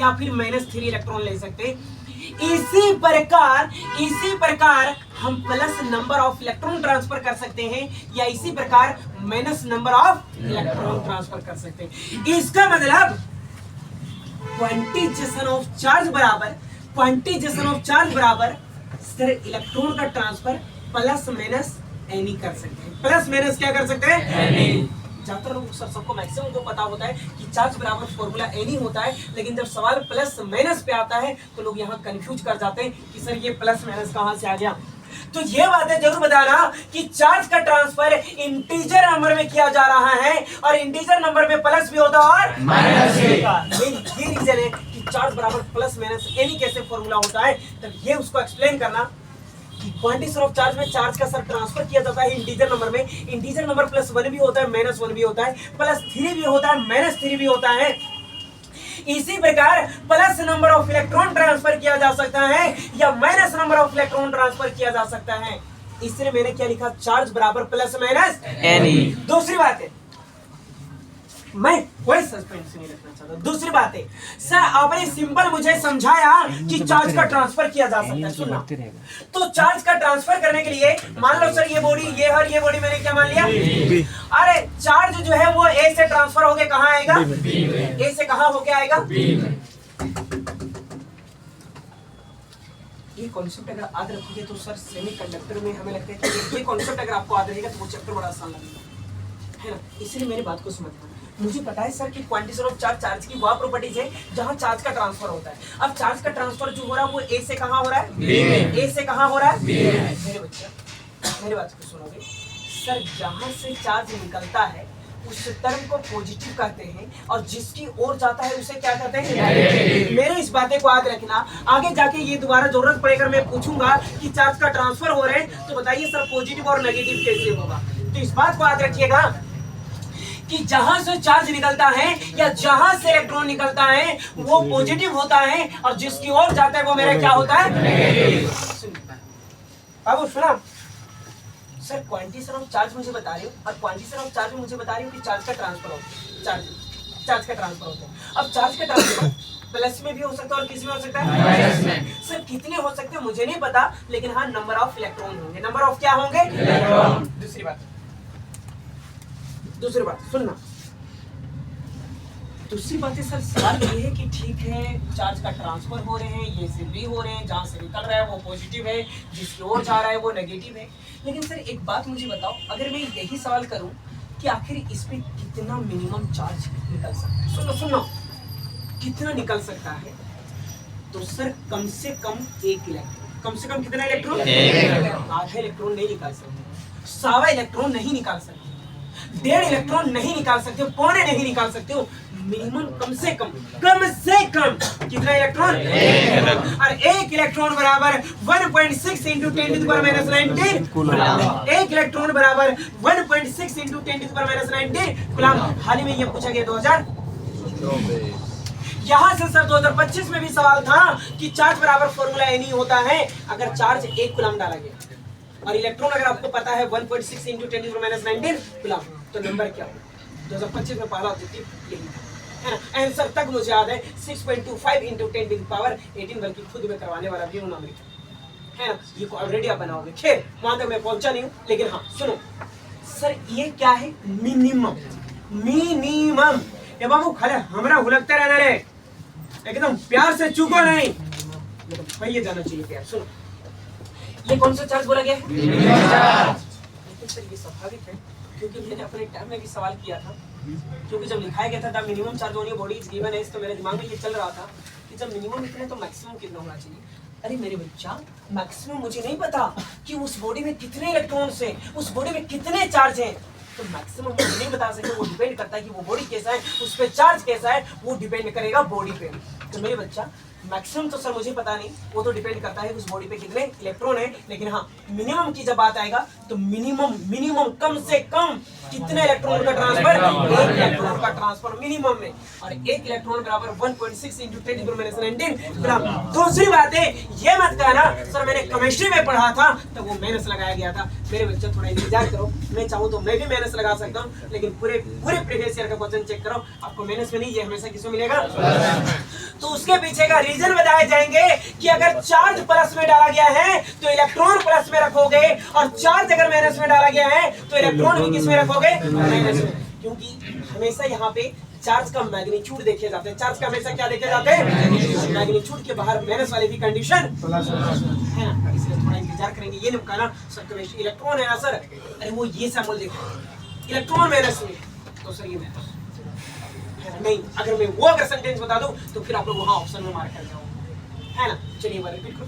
या फिर -3 इलेक्ट्रॉन ले सकते हैं। इसी प्रकार हम plus number of electron transfer कर सकते हैं या इसी प्रकार minus number of electron transfer कर सकते हैं। इसका मतलब क्वांटिजेशन ऑफ चार्ज बराबर सर इलेक्ट्रॉन का ट्रांसफर प्लस माइनस एनी कर सकते हैं। प्लस माइनस क्या कर सकते हैं? एनी। ज्यादातर लोग सर सबको मैक्सिमम को पता होता है कि चार्ज बराबर फॉर्मूला एनी होता है, लेकिन जब सवाल प्लस माइनस पे आता है तो लोग यहाँ कंफ्यूज कर जाते हैं कि सर ये प्लस माइनस कहाँ से आ गया। तो ये बातें जरूर बताना कि चार्ज का ट्रांसफर इंटीजर नंबर में किया जा रहा है और इंटीजर नंबर में प्लस भी होता है और माइनस भी। ये रीजन है कि चार्ज बराबर प्लस माइनस एनी कैसे फॉर्मूला होता है, तब ये उसको एक्सप्लेन करना कि क्वांटिटी ऑफ चार्ज में चार्ज का सर ट्रांसफर किया जाता है इंटीजर नंबर में। इंटीजर नंबर +1 भी होता है, -1 भी होता है, +3 भी होता है, -3 भी होता है। इसी प्रकार plus number of electron transfer किया जा सकता है या minus number of electron transfer किया जा सकता है। इसलिए मैंने क्या लिखा? चार्ज बराबर प्लस माइनस एनी। दूसरी बात है, मैं कोई सस्पेंस नहीं रखना चाहता। दूसरी बात है सर आपने सिंपल मुझे समझाया कि चार्ज का ट्रांसफर किया जा सकता है। सुनना, तो चार्ज का ट्रांसफर करने के लिए मान लो सर ये बॉडी ये बॉडी मैंने क्या मान लिया? अरे चार्ज जो है वो ए से ट्रांसफर होके कहाँ आएगा? ए से कहाँ होके आएगा? ये कॉन्सेप्ट अगर याद रखोगे तो सर सेमीकंडक्टर में हमें लगता है कि ये कॉन्सेप्ट अगर आपको याद रहेगा तो वो चैप्टर बड़ा आसान लगेगा, है ना। इसलिए मेरी बात को समझना। मुझे पता है सर कि क्वांटिटी ऑफ चार्ज की वह प्रॉपर्टीज है जहां चार्ज का ट्रांसफर होता है। अब चार्ज का ट्रांसफर जो हो रहा है वो ए से कहां हो रहा है? बी में। ए से कहां हो रहा है? बी में। मेरे बच्चे मेरी बात को सुनोगे सर, जहां से चार्ज निकलता है उस टर्म को पॉजिटिव कहते हैं और जिसकी ओर जाता है उसे क्या कहते हैं? नेगेटिव। मेरे इस बातें को याद रखना, आगे जाके ये दोबारा जरूरत पड़ेगा मैं पूछूंगा कि चार्ज का ट्रांसफर हो रहे हैं तो बताइए सर पॉजिटिव और नेगेटिव कैसे होगा। तो इस बात को याद रखिएगा कि जहां से चार्ज निकलता है या जहां से इलेक्ट्रॉन निकलता है वो पॉजिटिव होता है और जिसकी ओर जाता है वो मेरा क्या होता है? नेगेटिव। अब सुना सर, क्वांटिटी ऑफ चार्ज मुझे बता रही हूँ और क्वांटिटी ऑफ चार्ज में मुझे बता रही हूँ कि चार्ज का ट्रांसफर होता है। चार्ज का ट्रांसफर होता है। अब चार्ज का ट्रांसफर प्लस में भी हो सकता है और किस में हो सकता है? माइनस में। सर कितने हो सकते हैं मुझे नहीं पता, लेकिन हाँ नंबर ऑफ इलेक्ट्रॉन होंगे। नंबर ऑफ क्या होंगे? इलेक्ट्रॉन। दूसरी बात सुनना। दूसरी बात है सर, सवाल ये है कि ठीक है चार्ज का ट्रांसफर हो रहे हैं, ये से भी हो रहे हैं, जहां से निकल रहा है वो पॉजिटिव है, जिसकी ओर जा रहा है वो नेगेटिव है। लेकिन सर एक बात मुझे बताओ, अगर मैं यही सवाल करूं कि आखिर इस पे कितना मिनिमम चार्ज निकल सकता है? सुनो कितना निकल सकता है? तो सर कम से कम 1 इलेक्ट्रॉन। कम से कम कितना इलेक्ट्रॉन? आधा इलेक्ट्रॉन नहीं निकाल सकते, 1.25 इलेक्ट्रॉन नहीं निकाल सकते, 1.5 इलेक्ट्रॉन नहीं निकाल सकते हो, पौने नहीं निकाल सकते हो। मिनिमम कम से कम कितना इलेक्ट्रॉन? और 1 इलेक्ट्रॉन बराबर 1.6 इंटू 10⁻⁻19 कूलम। 1 इलेक्ट्रॉन बराबर 1.6 इंटू 10⁻⁻19 कूलम। हाल ही में ये पूछा गया 2000 यहाँ से सर 2025 में भी सवाल था कि चार्ज बराबर फॉर्मूला एनी होता है अगर चार्ज 1 कूलम डाला गया और इलेक्ट्रॉन अगर आपको पता है 1.6 इंटू 10⁻⁻19 कूलम, तो नंबर क्या होगा? 2025 में पहला ऑब्जेक्टिव यही है ना। आंसर तक मुझे याद है 6.25 इंटू 10⁻18, बल्कि खुद में करवाने वाला भी हूँ है ना। ये को ऑलरेडी आप बनाओगे। खैर वहां तक मैं पहुंचा नहीं हूँ, लेकिन हाँ सुनो सर, ये क्या है? मिनिमम। ये बाबू खड़े हमरा हुलकते रहना रे, एकदम प्यार से चूको नहीं, ये जाना चाहिए प्यार। सुनो, ये कौन सा चार्ज बोला गया है? लेकिन सर ये स्वाभाविक है क्योंकि मैंने अपने टाइम में भी सवाल किया था, क्योंकि जब लिखाया गया था minimum charge on your body is given है, तो मेरे दिमाग में ये चल रहा था कि जब मिनिमम इतना तो मैक्सिमम कितना होना चाहिए। अरे मेरे बच्चा, मैक्सिमम मुझे नहीं पता कि उस बॉडी में कितने इलेक्ट्रॉन्स हैं, उस बॉडी में कितने चार्ज हैं, तो मैक्सिमम मुझे नहीं बता सकते। वो डिपेंड करता है कि वो बॉडी कैसा है, उस पे चार्ज कैसा है, वो डिपेंड करेगा बॉडी पे। तो मेरे बच्चा मैक्सिमम तो सर मुझे पता नहीं, वो तो डिपेंड करता है उस बॉडी पे कितने इलेक्ट्रॉन है, लेकिन हाँ मिनिमम की जब बात आएगा तो मिनिमम कम से कम कितने इलेक्ट्रॉन का ट्रांसफर, एक इलेक्ट्रॉन का ट्रांसफर मिनिमम में, और एक इलेक्ट्रॉन बराबर 1.6 × 10⁻19 ग्राम। दूसरी बात है ये मत कहना सर मैंने केमिस्ट्री में पढ़ा था तो वो माइनस लगाया गया था। मेरे बच्चे थोड़ा इंतजार करो, मैं चाहूँ तो मैं भी माइनस लगा सकता हूँ, लेकिन पूरे प्रीवियस ईयर का क्वेश्चन चेक करो, आपको माइनस में नहीं, ये हमेशा किसमें मिलेगा। तो उसके पीछे का रीजन बताए जाएंगे कि अगर चार्ज प्लस में डाला गया है तो इलेक्ट्रॉन प्लस में रखोगे, और चार्ज अगर माइनस में डाला गया है तो इलेक्ट्रॉन भी किस में रखोगे, माइनस में। क्योंकि हमेशा यहाँ पे चार्ज का मैग्नीट्यूड देखे जाते हैं, चार्ज का हमेशा क्या देखे जाते हैं, मैग्नीट्यूड के बाहर माइनस वाली भी कंडीशन है ना, इसलिए थोड़ा इंतजार करेंगे। ये नहीं कहना सर इलेक्ट्रॉन है ना सर, अरे वो ये सैंपल देखो इलेक्ट्रॉन माइनस में, तो सर ये माइनस नहीं, अगर मैं वो अगर सेंटेंस बता दूं तो फिर आप लोग वहां ऑप्शन में मार्क कर जाओगे, है ना। चलिए बिल्कुल